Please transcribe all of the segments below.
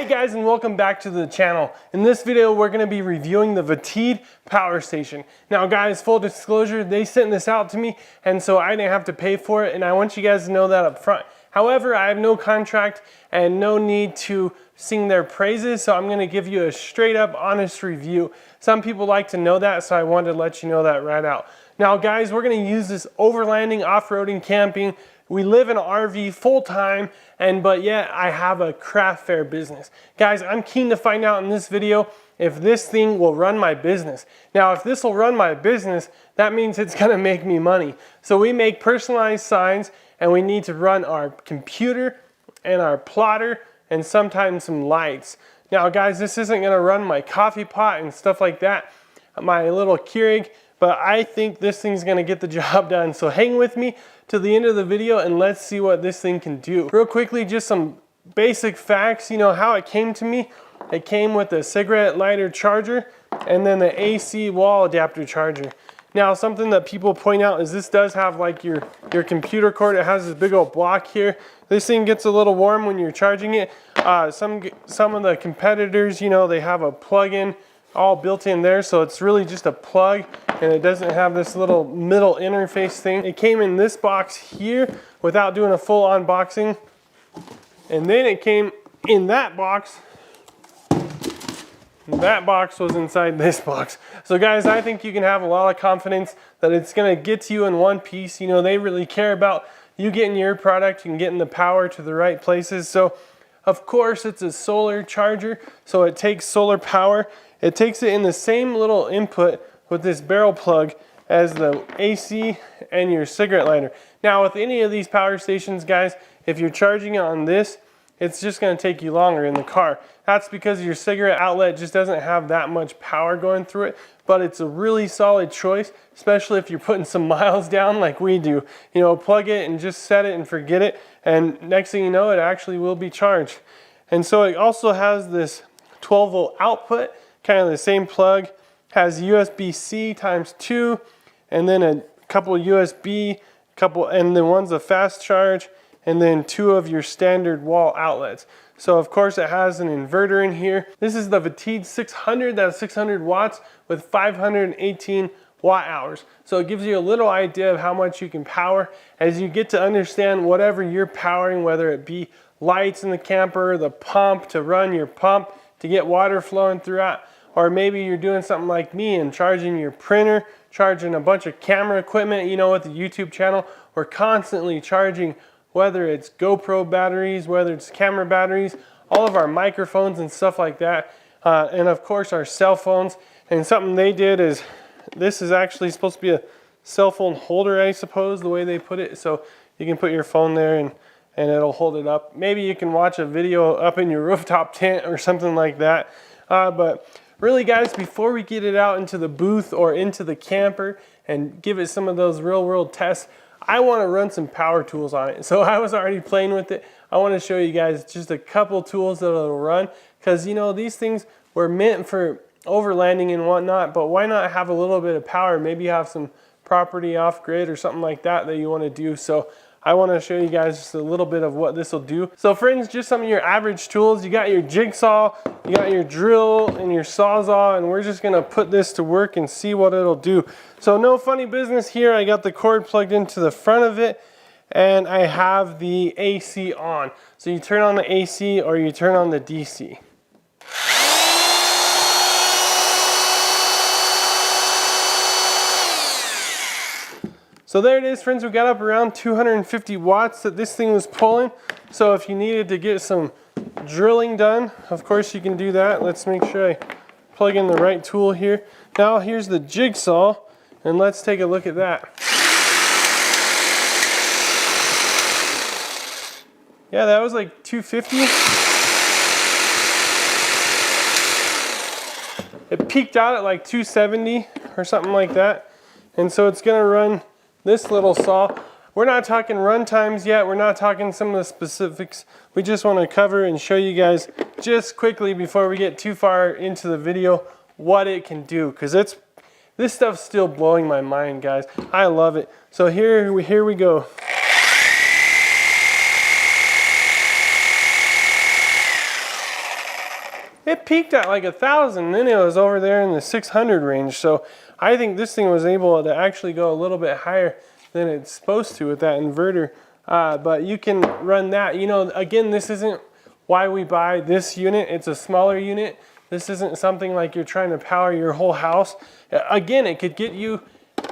Hey guys, and welcome back to the channel. In this video we're going to be reviewing the Vatid power station. Now guys, full disclosure, they sent this out to me and so I didn't have to pay for it, and I want you guys to know that up front. However, I have no contract and no need to sing their praises, so I'm going to give you a straight up honest review. Some people like to know that, so I wanted to let you know that right out. Now guys, we're going to use this overlanding, off-roading, camping. We live in an RV full time, but yet I have a craft fair business. Guys, I'm keen to find out in this video if this thing will run my business. Now, if this will run my business, that means it's gonna make me money. So we make personalized signs, and we need to run our computer and our plotter and sometimes some lights. Now guys, this isn't gonna run my coffee pot and stuff like that, my little Keurig, but I think this thing's gonna get the job done. So hang with me to the end of the video and let's see what this thing can do. Real quickly, just some basic facts. You know how it came to me? It came with a cigarette lighter charger and then the AC wall adapter charger. Now, something that people point out is this does have like your computer cord. It has this big old block here. This thing gets a little warm when you're charging it. Some of the competitors, you know, they have a plug-in all built in there, so it's really just a plug and it doesn't have this little middle interface thing. It came in this box here without doing a full unboxing, and then it came in that box. That box was inside this box. So guys, I think you can have a lot of confidence that it's gonna get to you in one piece. You know, they really care about you getting your product and getting the power to the right places. So of course it's a solar charger, so it takes solar power. It takes it in the same little input with this barrel plug as the AC and your cigarette lighter. Now with any of these power stations, guys, if you're charging it on this, it's just going to take you longer in the car. That's because your cigarette outlet just doesn't have that much power going through it, but it's a really solid choice, especially if you're putting some miles down like we do. You know, plug it and just set it and forget it, and next thing you know, it actually will be charged. And so it also has this 12-volt output, kind of the same plug, has USB-C ×2, and then a couple USB, and then one's a fast charge, and then 2 of your standard wall outlets. So of course it has an inverter in here. This is the Vatid 600, that's 600 watts with 518 watt hours. So it gives you a little idea of how much you can power as you get to understand whatever you're powering, whether it be lights in the camper, the pump to run your pump to get water flowing throughout, or maybe you're doing something like me and charging your printer, charging a bunch of camera equipment. You know, with the YouTube channel, we're constantly charging, whether it's GoPro batteries, whether it's camera batteries, all of our microphones and stuff like that, and of course our cell phones. And something they did is, this is actually supposed to be a cell phone holder, I suppose, the way they put it, so you can put your phone there and it'll hold it up. Maybe you can watch a video up in your rooftop tent or something like that. But really guys, before we get it out into the booth or into the camper and give it some of those real world tests, I want to run some power tools on it. So I was already playing with it. I want to show you guys just a couple tools that it'll run, because you know, these things were meant for overlanding and whatnot, but why not have a little bit of power? Maybe you have some property off grid or something like that you want to do. So I want to show you guys just a little bit of what this will do. So friends, just some of your average tools. You got your jigsaw, you got your drill and your sawzall, and we're just going to put this to work and see what it'll do. So no funny business here. I got the cord plugged into the front of it and I have the AC on. So you turn on the AC or you turn on the DC. So there it is, friends. We got up around 250 watts that this thing was pulling. So if you needed to get some drilling done, of course you can do that. Let's make sure I plug in the right tool here. Now here's the jigsaw, and let's take a look at that. Yeah, that was like 250. It peaked out at like 270 or something like that. And so it's gonna run this little saw. We're not talking run times yet. We're not talking some of the specifics. We just want to cover and show you guys just quickly before we get too far into the video what it can do, because this stuff's still blowing my mind, guys. I love it. So here we go. it peaked at like 1,000, then it was over there in the 600 range. So I think this thing was able to actually go a little bit higher than it's supposed to with that inverter. But you can run that. You know, again, this isn't why we buy this unit. It's a smaller unit. This isn't something like you're trying to power your whole house. Again, it could get you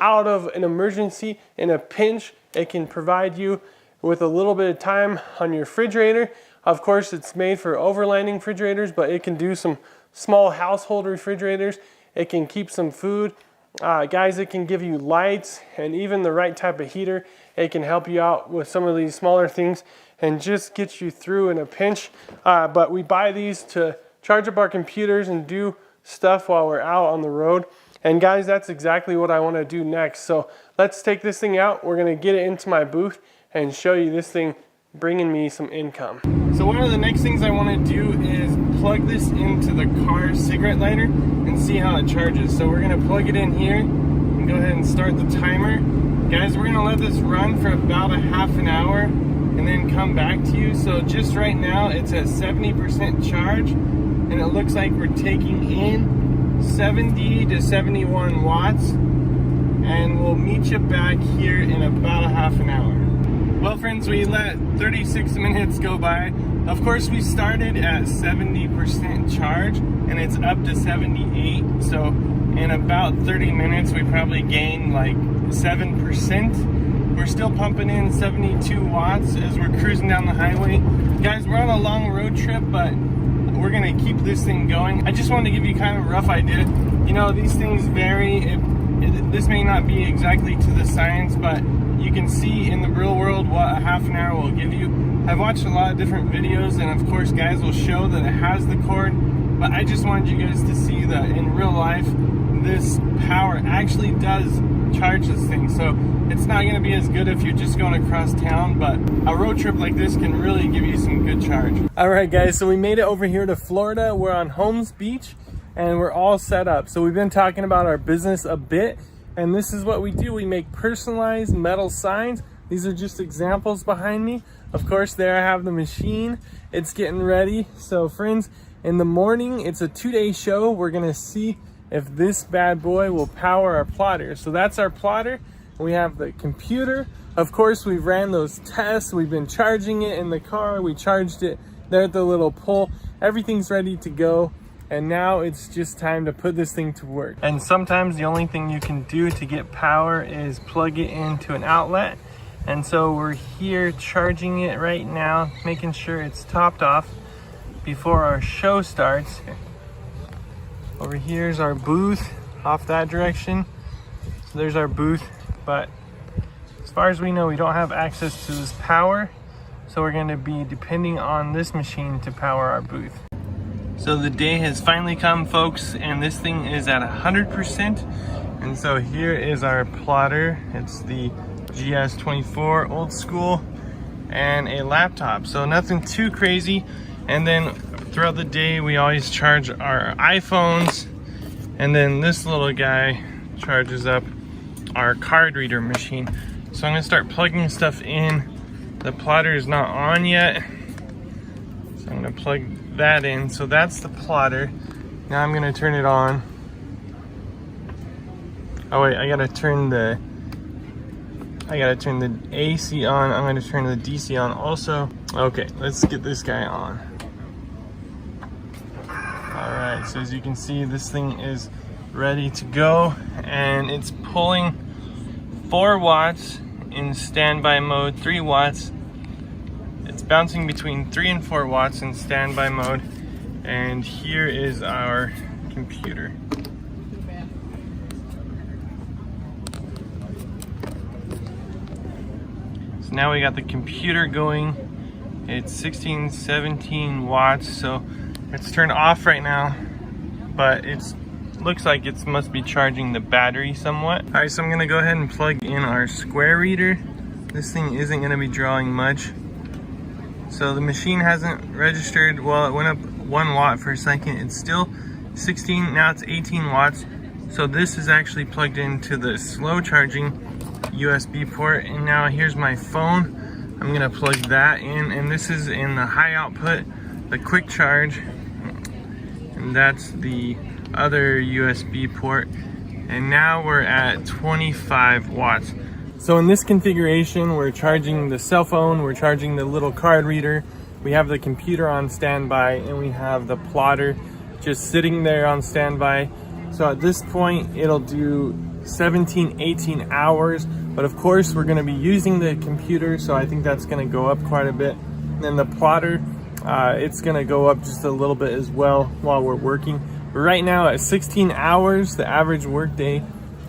out of an emergency in a pinch. It can provide you with a little bit of time on your refrigerator. Of course, it's made for overlanding refrigerators, but it can do some small household refrigerators. It can keep some food. Guys, it can give you lights and even the right type of heater. It can help you out with some of these smaller things and just get you through in a pinch. But we buy these to charge up our computers and do stuff while we're out on the road. And guys, that's exactly what I want to do next. So let's take this thing out. We're going to get it into my booth and show you this thing bringing me some income. So one of the next things I want to do is plug this into the car cigarette lighter and see how it charges. So we're going to plug it in here and go ahead and start the timer. Guys, we're going to let this run for about a half an hour and then come back to you. So just right now it's at 70% charge and it looks like we're taking in 70 to 71 watts, and we'll meet you back here in about a half an hour. Well friends, we let 36 minutes go by. Of course, we started at 70% charge and it's up to 78. So in about 30 minutes, we probably gained like 7%. We're still pumping in 72 watts as we're cruising down the highway. Guys, we're on a long road trip, but we're gonna keep this thing going. I just wanted to give you kind of a rough idea. You know, these things vary. This may not be exactly to the science, but you can see in the real world what a half an hour will give you. I've watched a lot of different videos, and of course guys will show that it has the cord, but I just wanted you guys to see that in real life this power actually does charge this thing. So it's not going to be as good if you're just going across town, but a road trip like this can really give you some good charge. All right guys, so we made it over here to Florida. We're on Holmes Beach and we're all set up. So we've been talking about our business a bit, and this is what we do. We make personalized metal signs. These are just examples behind me. Of course, there I have the machine. It's getting ready. So friends, in the morning, it's a 2-day show. We're gonna see if this bad boy will power our plotter. So that's our plotter. We have the computer. Of course, we've ran those tests. We've been charging it in the car. We charged it there at the little pole. Everything's ready to go. And now it's just time to put this thing to work. And sometimes the only thing you can do to get power is plug it into an outlet. And so we're here charging it right now, making sure it's topped off before our show starts. Over here's our booth off that direction. So there's our booth, but as far as we know, we don't have access to this power. So we're gonna be depending on this machine to power our booth. So the day has finally come, folks, and this thing is at 100%. And so here is our plotter. It's the GS24 old school and a laptop. So nothing too crazy. And then throughout the day, we always charge our iPhones. And then this little guy charges up our card reader machine. So I'm gonna start plugging stuff in. The plotter is not on yet. So I'm gonna plug that in. So that's the plotter. Now I'm gonna turn it on. Oh wait, I gotta turn the AC on. I'm gonna turn the DC on also. Okay, let's get this guy on. All right, so as you can see, this thing is ready to go, and it's pulling 4 watts in standby mode, 3 watts. It's bouncing between 3 and 4 watts in standby mode. And here is our computer. So now we got the computer going. It's 16, 17 watts, so it's turned off right now, but it's looks like it must be charging the battery somewhat. All right, so I'm gonna go ahead and plug in our square reader. This thing isn't gonna be drawing much. So the machine hasn't registered. Well, it went up 1 watt for a second. It's still 16, now it's 18 watts. So this is actually plugged into the slow charging USB port. And now here's my phone. I'm gonna plug that in, and this is in the high output, the quick charge. and that's the other USB port. And now we're at 25 watts. So in this configuration, we're charging the cell phone, we're charging the little card reader, we have the computer on standby, and we have the plotter just sitting there on standby. So at this point, it'll do 17, 18 hours. But of course, we're gonna be using the computer, so I think that's gonna go up quite a bit. And then the plotter, it's gonna go up just a little bit as well while we're working. But right now at 16 hours, the average work day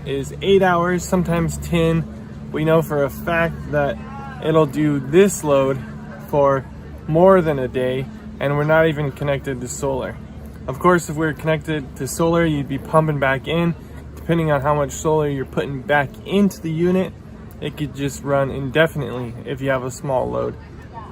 is 8 hours, sometimes 10. We know for a fact that it'll do this load for more than a day, and we're not even connected to solar. Of course, if we're connected to solar, you'd be pumping back in. Depending on how much solar you're putting back into the unit, it could just run indefinitely if you have a small load.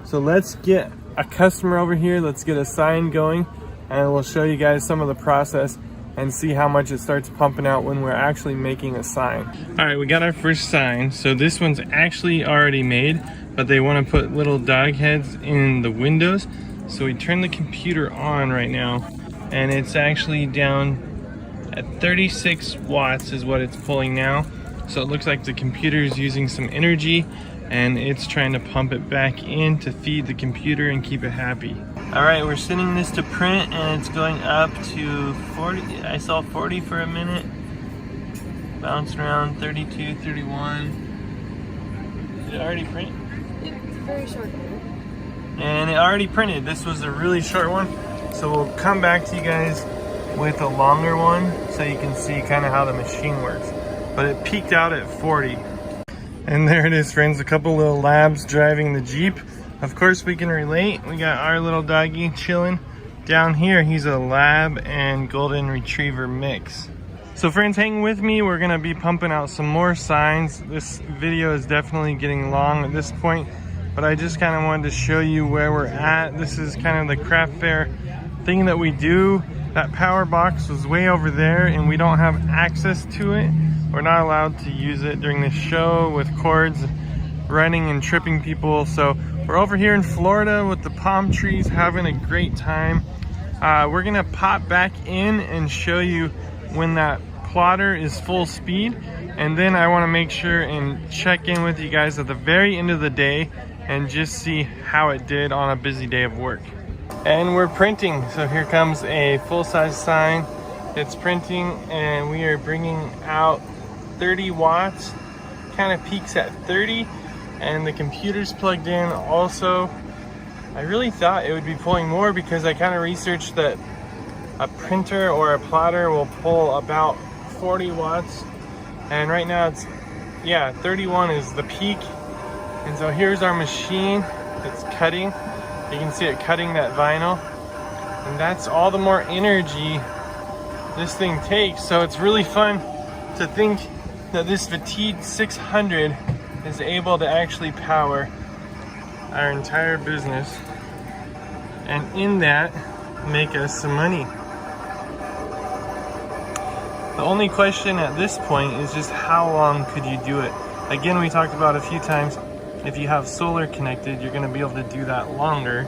So let's get a customer over here, let's get a sign going, and we'll show you guys some of the process and see how much it starts pumping out when we're actually making a sign. All right, we got our first sign. So this one's actually already made, but they want to put little dog heads in the windows. So we turn the computer on right now, and it's actually down at 36 watts is what it's pulling now. So it looks like the computer is using some energy, and it's trying to pump it back in to feed the computer and keep it happy. All right, we're sending this to print, and it's going up to 40. I saw 40 for a minute. Bouncing around 32, 31. Did it already print? It's very short. And it already printed. This was a really short one. So we'll come back to you guys with a longer one so you can see kind of how the machine works. But it peaked out at 40. And there it is, friends, a couple little labs driving the Jeep. Of course we can relate. We got our little doggy chilling. Down here, he's a lab and golden retriever mix. So friends, hang with me. We're gonna be pumping out some more signs. This video is definitely getting long at this point, but I just kind of wanted to show you where we're at. This is kind of the craft fair thing that we do. That power box was way over there, and we don't have access to it. We're not allowed to use it during the show with cords running and tripping people. So we're over here in Florida with the palm trees, having a great time. We're gonna pop back in and show you when that plotter is full speed, and then I want to make sure and check in with you guys at the very end of the day and just see how it did on a busy day of work. And we're printing, so here comes a full-size sign. It's printing, and we are bringing out 30 watts. Kind of peaks at 30, and the computer's plugged in also. I really thought it would be pulling more because I kind of researched that a printer or a plotter will pull about 40 watts, and right now it's, yeah, 31 is the peak. And so here's our machine. It's cutting. You can see it cutting that vinyl, and that's all the more energy this thing takes. So it's really fun to think that this Vatid 600 is able to actually power our entire business, and in that make us some money. The only question at this point is just how long could you do it? Again, we talked about a few times, if you have solar connected, you're gonna be able to do that longer.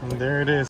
And there it is.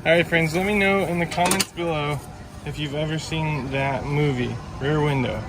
Alright friends, let me know in the comments below if you've ever seen that movie, Rear Window.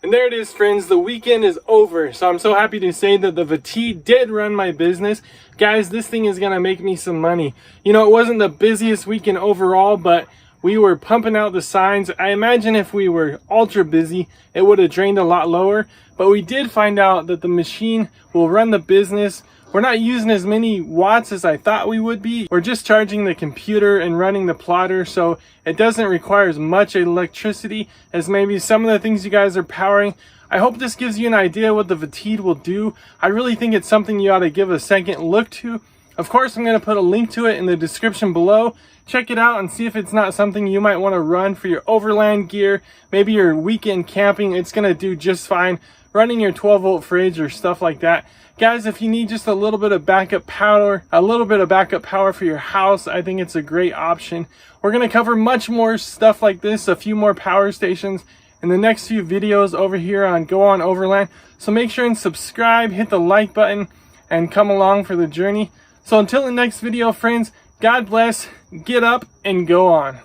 And there it is, friends, the weekend is over. So I'm so happy to say that the Vatid did run my business. Guys, this thing is gonna make me some money. You know, it wasn't the busiest weekend overall, but we were pumping out the signs. I imagine if we were ultra busy, it would have drained a lot lower, but we did find out that the machine will run the business we're not using as many watts as I thought we would be. We're just charging the computer and running the plotter, so it doesn't require as much electricity as maybe some of the things you guys are powering. I hope this gives you an idea what the Vatid will do. I really think it's something you ought to give a second look to. Of course, I'm going to put a link to it in the description below. Check it out and see if it's not something you might want to run for your overland gear. Maybe your weekend camping. It's going to do just fine running your 12-volt fridge or stuff like that. Guys, if you need just a little bit of backup power, for your house, I think it's a great option. We're going to cover much more stuff like this, a few more power stations in the next few videos over here on Go On Overland. So make sure and subscribe, hit the like button, and come along for the journey. So until the next video, friends, God bless, get up and go on.